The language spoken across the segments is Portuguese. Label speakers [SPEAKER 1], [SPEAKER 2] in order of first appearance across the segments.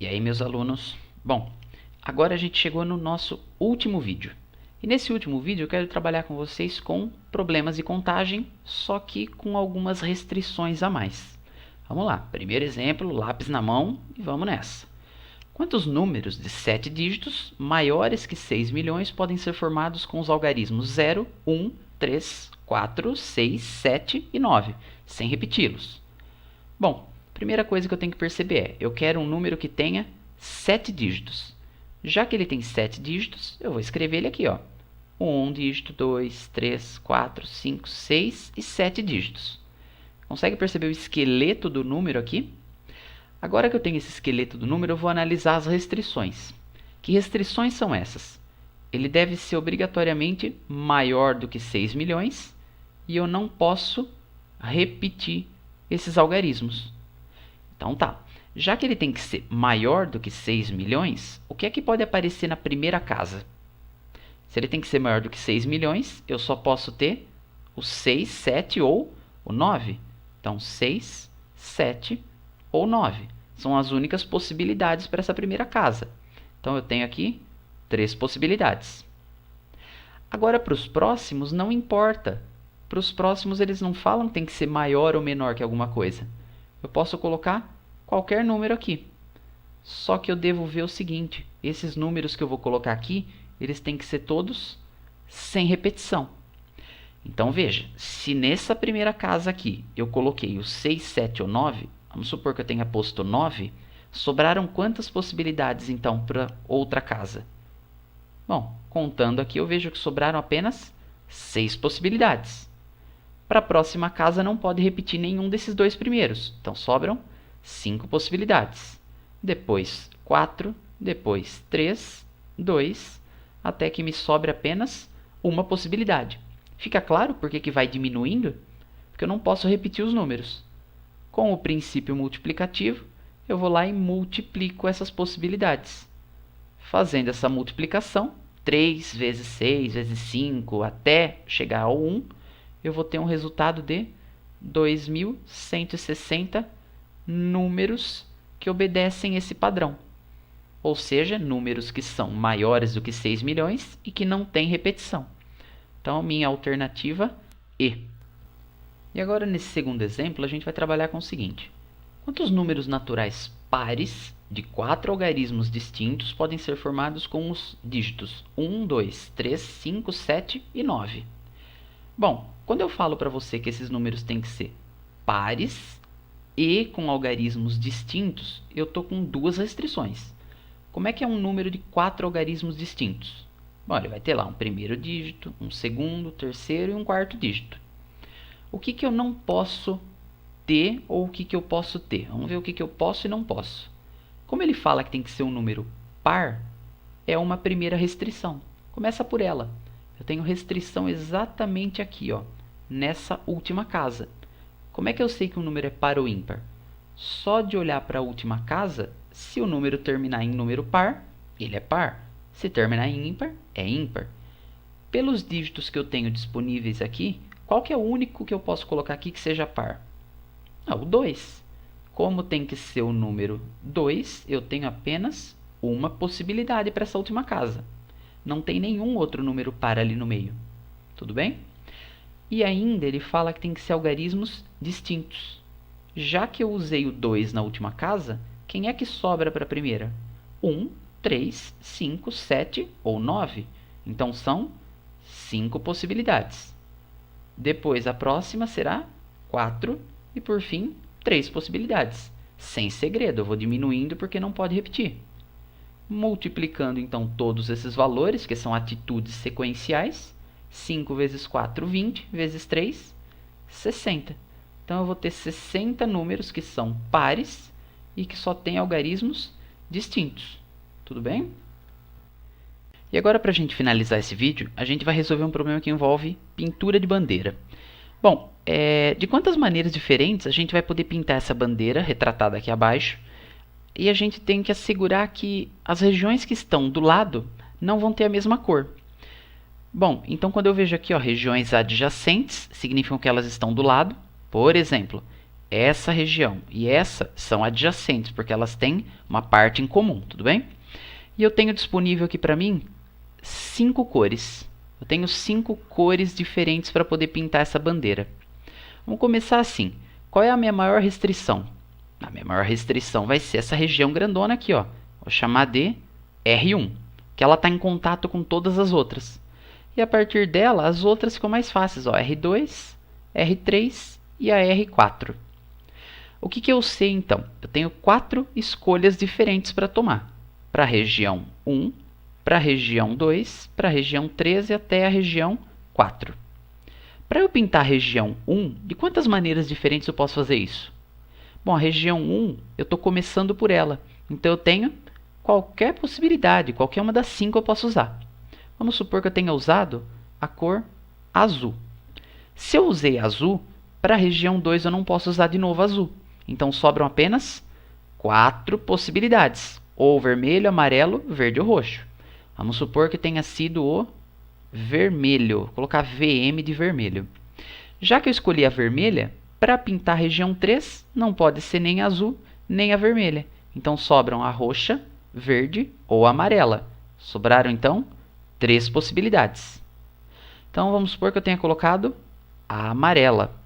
[SPEAKER 1] aí, meus alunos? Bom, agora a gente chegou no nosso último vídeo. E nesse último vídeo eu quero trabalhar com vocês com problemas de contagem, só que com algumas restrições a mais. Vamos lá, primeiro exemplo, lápis na mão e vamos nessa. Quantos números de 7 dígitos maiores que 6 milhões podem ser formados com os algarismos 0, 1, 3, 4, 6, 7 e 9, sem repeti-los? Bom, primeira coisa que eu tenho que perceber é, eu quero um número que tenha 7 dígitos. Já que ele tem 7 dígitos, eu vou escrever ele aqui, ó. 1 dígito, 2, 3, 4, 5, 6 e 7 dígitos. Consegue perceber o esqueleto do número aqui? Agora que eu tenho esse esqueleto do número, eu vou analisar as restrições. Que restrições são essas? Ele deve ser obrigatoriamente maior do que 6 milhões e eu não posso repetir esses algarismos. Então tá, já que ele tem que ser maior do que 6 milhões, o que é que pode aparecer na primeira casa? Se ele tem que ser maior do que 6 milhões, eu só posso ter o 6, 7 ou o 9. Então 6, 7 ou 9. São as únicas possibilidades para essa primeira casa. Então eu tenho aqui 3 possibilidades. Agora para os próximos não importa. Para os próximos eles não falam que tem que ser maior ou menor que alguma coisa. Eu posso colocar qualquer número aqui. Só que eu devo ver o seguinte, esses números que eu vou colocar aqui, eles têm que ser todos sem repetição. Então veja, se nessa primeira casa aqui eu coloquei o 6, 7 ou 9, vamos supor que eu tenha posto 9, sobraram quantas possibilidades então para outra casa? Bom, contando aqui eu vejo que sobraram apenas 6 possibilidades. Para a próxima casa não pode repetir nenhum desses dois primeiros, então sobram 5 possibilidades. Depois 4, depois 3, 2, até que me sobre apenas uma possibilidade. Fica claro por que vai diminuindo? Porque eu não posso repetir os números. Com o princípio multiplicativo, eu vou lá e multiplico essas possibilidades. Fazendo essa multiplicação, 3 vezes 6 vezes 5 até chegar ao 1, eu vou ter um resultado de 2.160 números que obedecem esse padrão. Ou seja, números que são maiores do que 6 milhões e que não têm repetição. Então, minha alternativa E. E agora, nesse segundo exemplo, a gente vai trabalhar com o seguinte. Quantos números naturais pares de 4 algarismos distintos podem ser formados com os dígitos 1, 2, 3, 5, 7 e 9? Bom, quando eu falo para você que esses números têm que ser pares e com algarismos distintos, eu estou com duas restrições. Como é que é um número de 4 algarismos distintos? Bom, ele vai ter lá um primeiro dígito, um segundo, terceiro e um quarto dígito. O que eu não posso ter ou o que eu posso ter? Vamos ver o que eu posso e não posso. Como ele fala que tem que ser um número par, é uma primeira restrição. Começa por ela. Eu tenho restrição exatamente aqui, ó, nessa última casa. Como é que eu sei que um número é par ou ímpar? Só de olhar para a última casa, se o número terminar em número par, ele é par. Se terminar em ímpar, é ímpar. Pelos dígitos que eu tenho disponíveis aqui, qual que é o único que eu posso colocar aqui que seja par? O 2. Como tem que ser o número 2, eu tenho apenas uma possibilidade para essa última casa. Não tem nenhum outro número par ali no meio. Tudo bem? E ainda ele fala que tem que ser algarismos distintos. Já que eu usei o 2 na última casa, quem é que sobra para a primeira? 1, 3, 5, 7 ou 9. Então são 5 possibilidades. Depois a próxima será 4 e por fim 3 possibilidades. Sem segredo, eu vou diminuindo porque não pode repetir. Multiplicando então todos esses valores, que são atitudes sequenciais, 5 vezes 4, 20, vezes 3, 60. Então eu vou ter 60 números que são pares e que só têm algarismos distintos. Tudo bem? E agora, para a gente finalizar esse vídeo, a gente vai resolver um problema que envolve pintura de bandeira. Bom, de quantas maneiras diferentes a gente vai poder pintar essa bandeira retratada aqui abaixo? E a gente tem que assegurar que as regiões que estão do lado não vão ter a mesma cor. Bom, então quando eu vejo aqui, ó, regiões adjacentes, significam que elas estão do lado. Por exemplo, essa região e essa são adjacentes, porque elas têm uma parte em comum, tudo bem? E eu tenho disponível aqui para mim 5 cores. Eu tenho 5 cores diferentes para poder pintar essa bandeira. Vamos começar assim. Qual é a minha maior restrição? A minha maior restrição vai ser essa região grandona aqui, ó. Vou chamar de R1, que ela está em contato com todas as outras. E a partir dela, as outras ficam mais fáceis, ó. R2, R3 e a R4. O que eu sei, então? Eu tenho 4 escolhas diferentes para tomar. Para a região 1, para a região 2, para a região 3 e até a região 4. Para eu pintar a região 1, de quantas maneiras diferentes eu posso fazer isso? Bom, a região 1, eu estou começando por ela. Então, eu tenho qualquer possibilidade, qualquer uma das 5 eu posso usar. Vamos supor que eu tenha usado a cor azul. Se eu usei azul, para a região 2 eu não posso usar de novo azul. Então, sobram apenas 4 possibilidades. Ou vermelho, amarelo, verde ou roxo. Vamos supor que tenha sido o vermelho. Vou colocar VM de vermelho. Já que eu escolhi a vermelha, para pintar a região 3, não pode ser nem azul, nem a vermelha. Então, sobram a roxa, verde ou amarela. Sobraram, então, 3 possibilidades. Então, vamos supor que eu tenha colocado a amarela.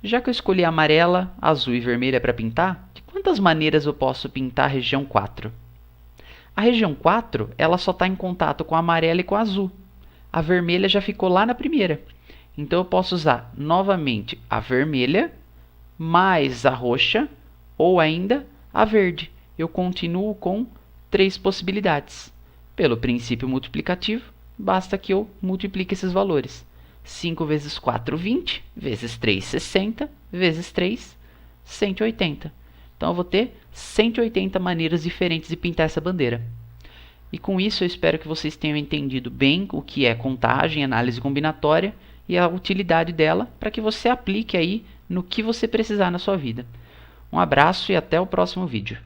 [SPEAKER 1] Já que eu escolhi a amarela, azul e vermelha para pintar, de quantas maneiras eu posso pintar a região 4? A região 4, ela só está em contato com a amarela e com a azul. A vermelha já ficou lá na primeira. Então, eu posso usar novamente a vermelha, mais a roxa, ou ainda a verde. Eu continuo com 3 possibilidades. Pelo princípio multiplicativo, basta que eu multiplique esses valores. 5 vezes 4, 20, vezes 3, 60, vezes 3, 180. Então, eu vou ter 180 maneiras diferentes de pintar essa bandeira. E com isso, eu espero que vocês tenham entendido bem o que é contagem, análise combinatória e a utilidade dela para que você aplique aí no que você precisar na sua vida. Um abraço e até o próximo vídeo.